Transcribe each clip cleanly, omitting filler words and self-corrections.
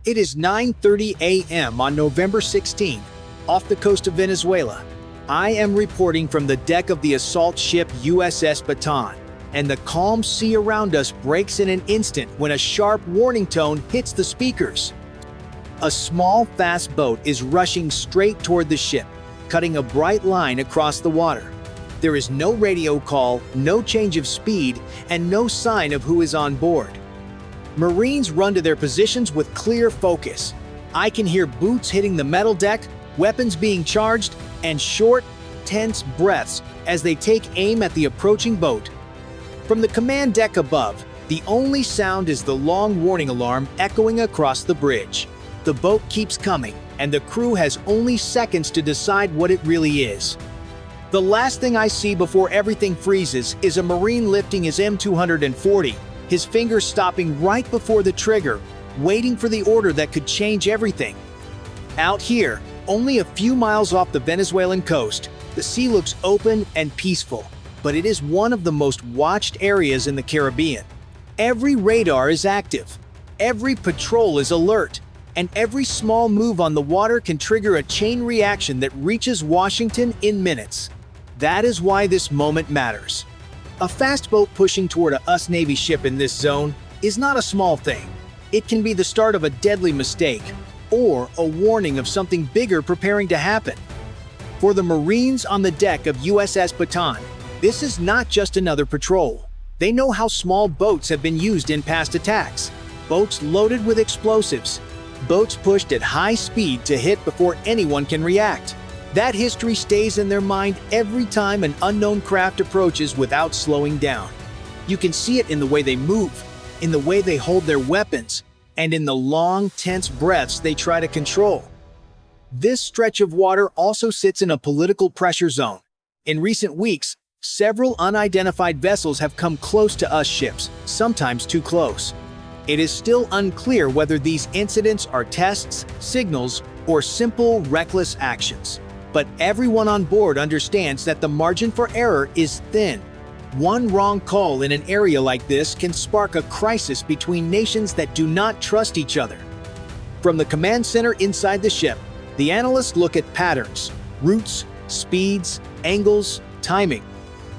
It is 9:30 a.m. on November 16, off the coast of Venezuela. I am reporting from the deck of the assault ship USS Baton, and the calm sea around us breaks in an instant when a sharp warning tone hits the speakers. A small, fast boat is rushing straight toward the ship, cutting a bright line across the water. There is no radio call, no change of speed, and no sign of who is on board. Marines run to their positions with clear focus. I can hear boots hitting the metal deck, weapons being charged, and short, tense breaths as they take aim at the approaching boat. From the command deck above, the only sound is the long warning alarm echoing across the bridge. The boat keeps coming, and the crew has only seconds to decide what it really is. The last thing I see before everything freezes is a Marine lifting his M240, his fingers stopping right before the trigger, waiting for the order that could change everything. Out here, only a few miles off the Venezuelan coast, the sea looks open and peaceful, but it is one of the most watched areas in the Caribbean. Every radar is active, every patrol is alert, and every small move on the water can trigger a chain reaction that reaches Washington in minutes. That is why this moment matters. A fast boat pushing toward a US Navy ship in this zone is not a small thing. It can be the start of a deadly mistake, or a warning of something bigger preparing to happen. For the Marines on the deck of USS Baton, this is not just another patrol. They know how small boats have been used in past attacks. Boats loaded with explosives. Boats pushed at high speed to hit before anyone can react. That history stays in their mind every time an unknown craft approaches without slowing down. You can see it in the way they move, in the way they hold their weapons, and in the long, tense breaths they try to control. This stretch of water also sits in a political pressure zone. In recent weeks, several unidentified vessels have come close to US ships, sometimes too close. It is still unclear whether these incidents are tests, signals, or simple, reckless actions. But everyone on board understands that the margin for error is thin. One wrong call in an area like this can spark a crisis between nations that do not trust each other. From the command center inside the ship, the analysts look at patterns, routes, speeds, angles, timing.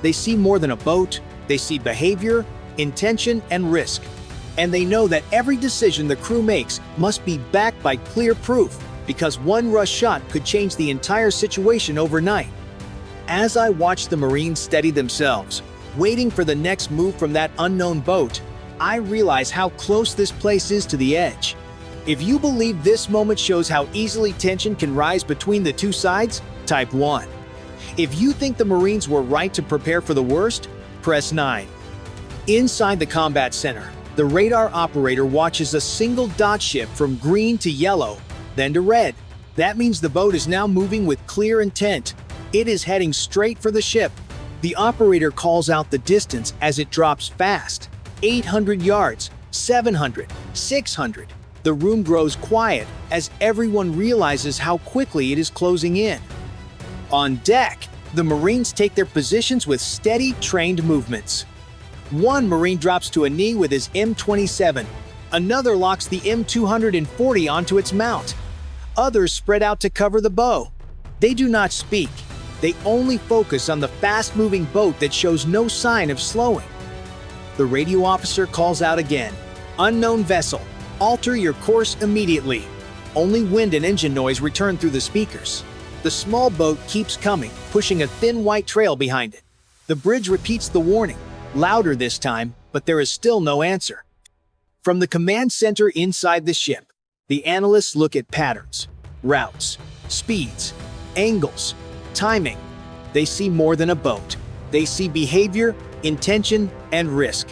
They see more than a boat, they see behavior, intention, and risk. And they know that every decision the crew makes must be backed by clear proof, because one rush shot could change the entire situation overnight. As I watch the Marines steady themselves, waiting for the next move from that unknown boat, I realize how close this place is to the edge. If you believe this moment shows how easily tension can rise between the two sides, type 1. If you think the Marines were right to prepare for the worst, press 9. Inside the combat center, the radar operator watches a single dot shift from green to yellow, then to red. That means the boat is now moving with clear intent. It is heading straight for the ship. The operator calls out the distance as it drops fast. 800 yards, 700, 600. The room grows quiet as everyone realizes how quickly it is closing in. On deck, the Marines take their positions with steady, trained movements. One Marine drops to a knee with his M27. Another locks the M240 onto its mount. Others spread out to cover the bow. They do not speak. They only focus on the fast-moving boat that shows no sign of slowing. The radio officer calls out again. Unknown vessel, alter your course immediately. Only wind and engine noise return through the speakers. The small boat keeps coming, pushing a thin white trail behind it. The bridge repeats the warning, louder this time, but there is still no answer. From the command center inside the ship, the analysts look at patterns, routes, speeds, angles, timing. They see more than a boat. They see behavior, intention, and risk.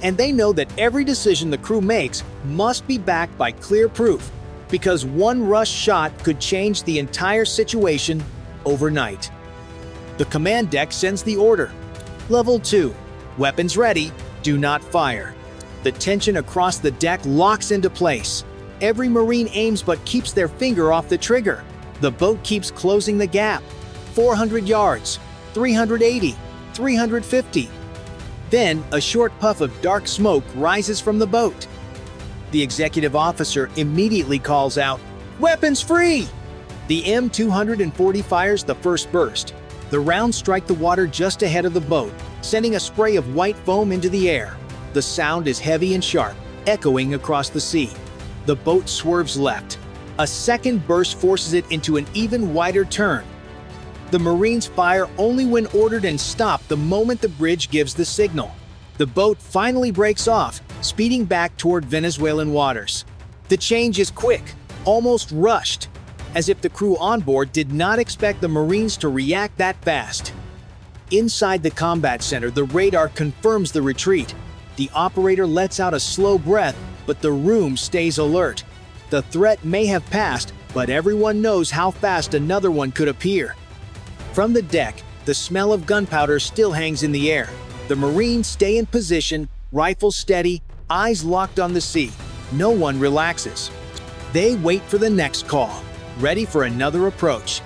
And they know that every decision the crew makes must be backed by clear proof, because one rush shot could change the entire situation overnight. The command deck sends the order. Level 2. Weapons ready. Do not fire. The tension across the deck locks into place. Every Marine aims but keeps their finger off the trigger. The boat keeps closing the gap. 400 yards, 380, 350. Then, a short puff of dark smoke rises from the boat. The executive officer immediately calls out, "Weapons free!" The M240 fires the first burst. The rounds strike the water just ahead of the boat, sending a spray of white foam into the air. The sound is heavy and sharp, echoing across the sea. The boat swerves left. A second burst forces it into an even wider turn. The Marines fire only when ordered and stop the moment the bridge gives the signal. The boat finally breaks off, speeding back toward Venezuelan waters. The change is quick, almost rushed, as if the crew on board did not expect the Marines to react that fast. Inside the combat center, the radar confirms the retreat. The operator lets out a slow breath, but the room stays alert. The threat may have passed, but everyone knows how fast another one could appear. From the deck, the smell of gunpowder still hangs in the air. The Marines stay in position, rifles steady, eyes locked on the sea. No one relaxes. They wait for the next call, ready for another approach.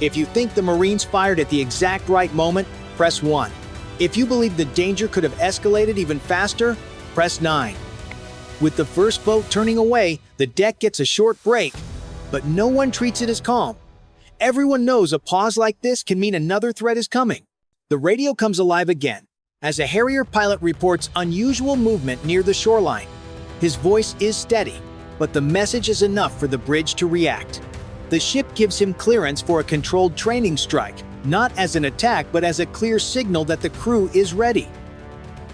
If you think the Marines fired at the exact right moment, press 1. If you believe the danger could have escalated even faster, press 9. With the first boat turning away, the deck gets a short break, but no one treats it as calm. Everyone knows a pause like this can mean another threat is coming. The radio comes alive again, as a Harrier pilot reports unusual movement near the shoreline. His voice is steady, but the message is enough for the bridge to react. The ship gives him clearance for a controlled training strike, not as an attack but as a clear signal that the crew is ready.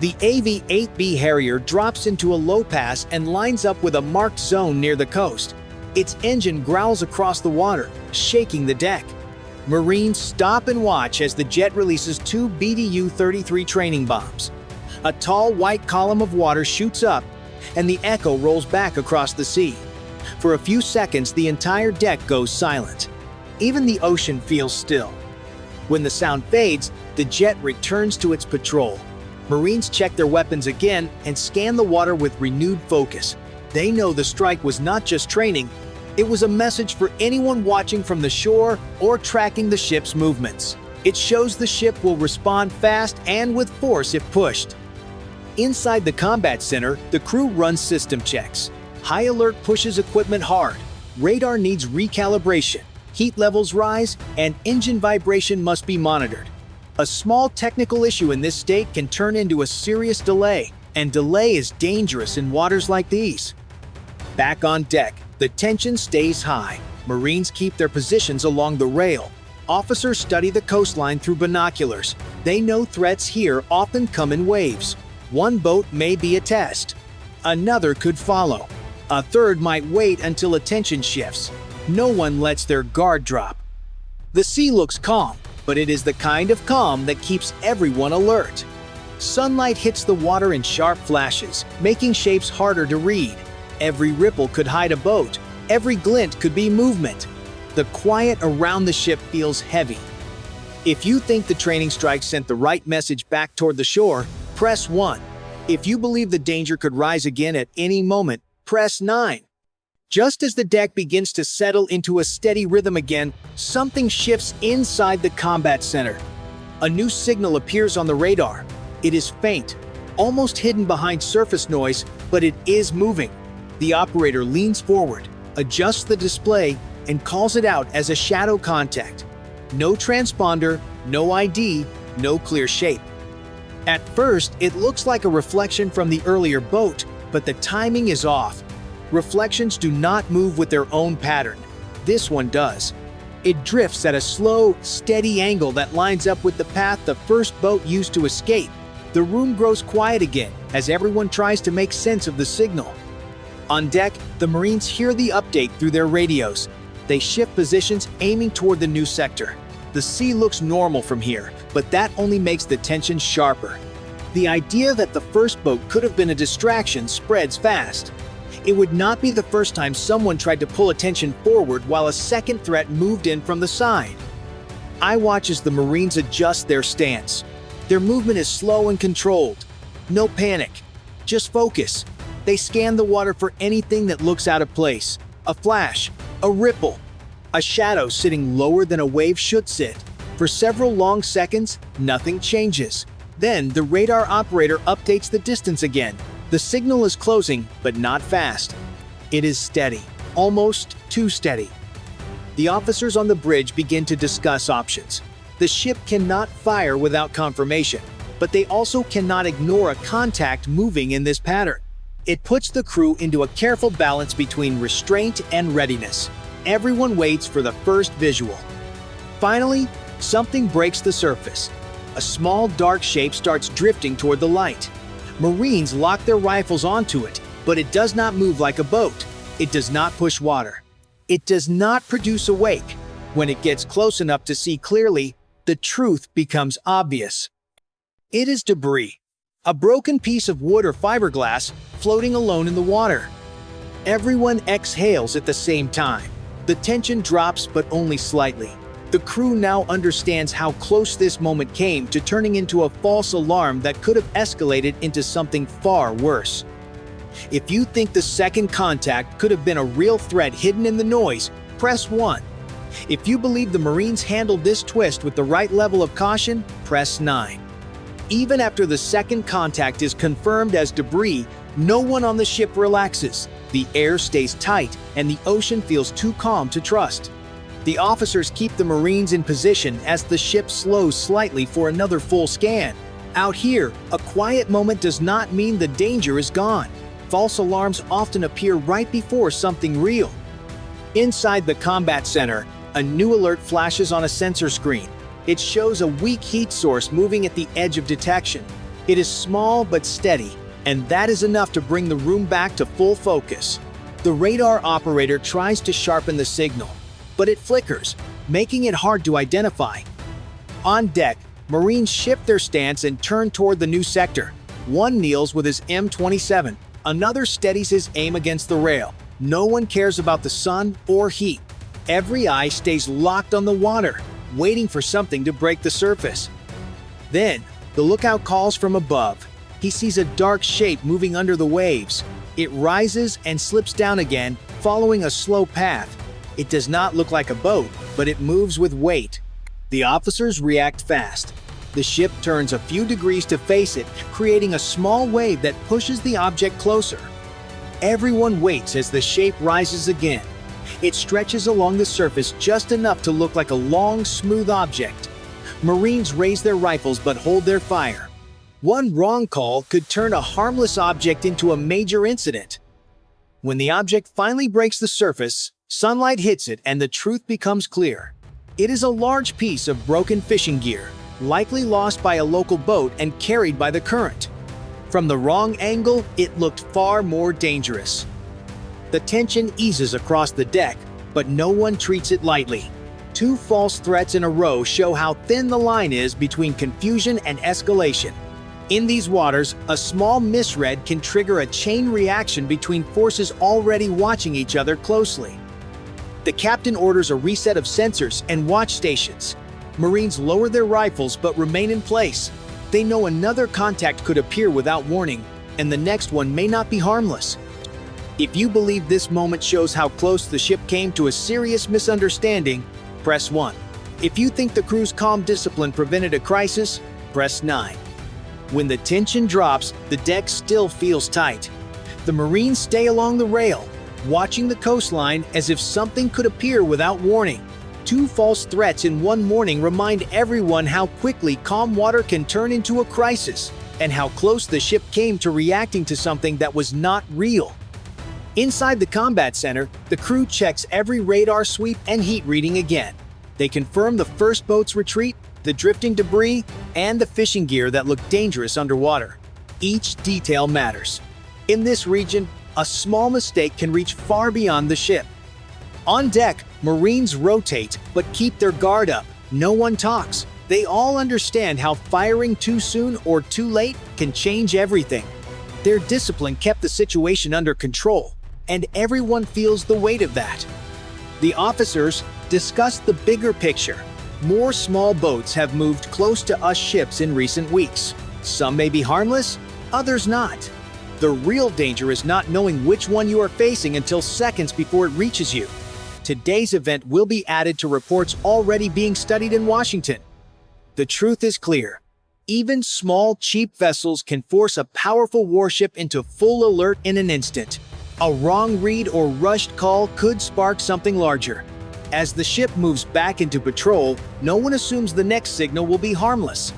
The AV-8B Harrier drops into a low pass and lines up with a marked zone near the coast. Its engine growls across the water, shaking the deck. Marines stop and watch as the jet releases 2 BDU-33 training bombs. A tall white column of water shoots up, and the echo rolls back across the sea. For a few seconds, the entire deck goes silent. Even the ocean feels still. When the sound fades, the jet returns to its patrol. Marines check their weapons again and scan the water with renewed focus. They know the strike was not just training, it was a message for anyone watching from the shore or tracking the ship's movements. It shows the ship will respond fast and with force if pushed. Inside the combat center, the crew runs system checks. High alert pushes equipment hard. Radar needs recalibration. Heat levels rise, and engine vibration must be monitored. A small technical issue in this state can turn into a serious delay, and delay is dangerous in waters like these. Back on deck, the tension stays high. Marines keep their positions along the rail. Officers study the coastline through binoculars. They know threats here often come in waves. One boat may be a test. Another could follow. A third might wait until attention shifts. No one lets their guard drop. The sea looks calm, but it is the kind of calm that keeps everyone alert. Sunlight hits the water in sharp flashes, making shapes harder to read. Every ripple could hide a boat. Every glint could be movement. The quiet around the ship feels heavy. If you think the training strike sent the right message back toward the shore, press 1. If you believe the danger could rise again at any moment, press 9. Just as the deck begins to settle into a steady rhythm again, something shifts inside the combat center. A new signal appears on the radar. It is faint, almost hidden behind surface noise, but it is moving. The operator leans forward, adjusts the display, and calls it out as a shadow contact. No transponder, no ID, no clear shape. At first, it looks like a reflection from the earlier boat, but the timing is off. Reflections do not move with their own pattern. This one does. It drifts at a slow, steady angle that lines up with the path the first boat used to escape. The room grows quiet again as everyone tries to make sense of the signal. On deck, the Marines hear the update through their radios. They shift positions, aiming toward the new sector. The sea looks normal from here, but that only makes the tension sharper. The idea that the first boat could have been a distraction spreads fast. It would not be the first time someone tried to pull attention forward while a second threat moved in from the side. I watch as the Marines adjust their stance. Their movement is slow and controlled. No panic, just focus. They scan the water for anything that looks out of place. A flash, a ripple, a shadow sitting lower than a wave should sit. For several long seconds, nothing changes. Then the radar operator updates the distance again. The signal is closing, but not fast. It is steady, almost too steady. The officers on the bridge begin to discuss options. The ship cannot fire without confirmation, but they also cannot ignore a contact moving in this pattern. It puts the crew into a careful balance between restraint and readiness. Everyone waits for the first visual. Finally, something breaks the surface. A small dark shape starts drifting toward the light. Marines lock their rifles onto it, but it does not move like a boat. It does not push water. It does not produce a wake. When it gets close enough to see clearly, the truth becomes obvious. It is debris, a broken piece of wood or fiberglass floating alone in the water. Everyone exhales at the same time. The tension drops, but only slightly. The crew now understands how close this moment came to turning into a false alarm that could have escalated into something far worse. If you think the second contact could have been a real threat hidden in the noise, press 1. If you believe the Marines handled this twist with the right level of caution, press 9. Even after the second contact is confirmed as debris, no one on the ship relaxes. The air stays tight, and the ocean feels too calm to trust. The officers keep the Marines in position as the ship slows slightly for another full scan. Out here, a quiet moment does not mean the danger is gone. False alarms often appear right before something real. Inside the combat center, a new alert flashes on a sensor screen. It shows a weak heat source moving at the edge of detection. It is small but steady, and that is enough to bring the room back to full focus. The radar operator tries to sharpen the signal, but it flickers, making it hard to identify. On deck, Marines shift their stance and turn toward the new sector. One kneels with his M27, another steadies his aim against the rail. No one cares about the sun or heat. Every eye stays locked on the water, waiting for something to break the surface. Then, the lookout calls from above. He sees a dark shape moving under the waves. It rises and slips down again, following a slow path. It does not look like a boat, but it moves with weight. The officers react fast. The ship turns a few degrees to face it, creating a small wave that pushes the object closer. Everyone waits as the shape rises again. It stretches along the surface just enough to look like a long, smooth object. Marines raise their rifles but hold their fire. One wrong call could turn a harmless object into a major incident. When the object finally breaks the surface, sunlight hits it and the truth becomes clear. It is a large piece of broken fishing gear, likely lost by a local boat and carried by the current. From the wrong angle, it looked far more dangerous. The tension eases across the deck, but no one treats it lightly. Two false threats in a row show how thin the line is between confusion and escalation. In these waters, a small misread can trigger a chain reaction between forces already watching each other closely. The captain orders a reset of sensors and watch stations. Marines lower their rifles but remain in place. They know another contact could appear without warning, and the next one may not be harmless. If you believe this moment shows how close the ship came to a serious misunderstanding, press 1. If you think the crew's calm discipline prevented a crisis, press 9. When the tension drops, the deck still feels tight. The Marines stay along the rail, watching the coastline as if something could appear without warning. Two false threats in one morning remind everyone how quickly calm water can turn into a crisis, and how close the ship came to reacting to something that was not real. Inside the combat center, the crew checks every radar sweep and heat reading again. They confirm the first boat's retreat, the drifting debris, and the fishing gear that looked dangerous underwater. Each detail matters. In this region, a small mistake can reach far beyond the ship. On deck, Marines rotate but keep their guard up. No one talks. They all understand how firing too soon or too late can change everything. Their discipline kept the situation under control, and everyone feels the weight of that. The officers discuss the bigger picture. More small boats have moved close to us ships in recent weeks. Some may be harmless, others not. The real danger is not knowing which one you are facing until seconds before it reaches you. Today's event will be added to reports already being studied in Washington. The truth is clear. Even small, cheap vessels can force a powerful warship into full alert in an instant. A wrong read or rushed call could spark something larger. As the ship moves back into patrol, no one assumes the next signal will be harmless.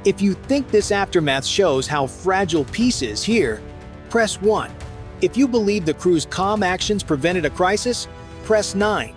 If you think this aftermath shows how fragile peace is here, press 1. If you believe the crew's calm actions prevented a crisis, press 9.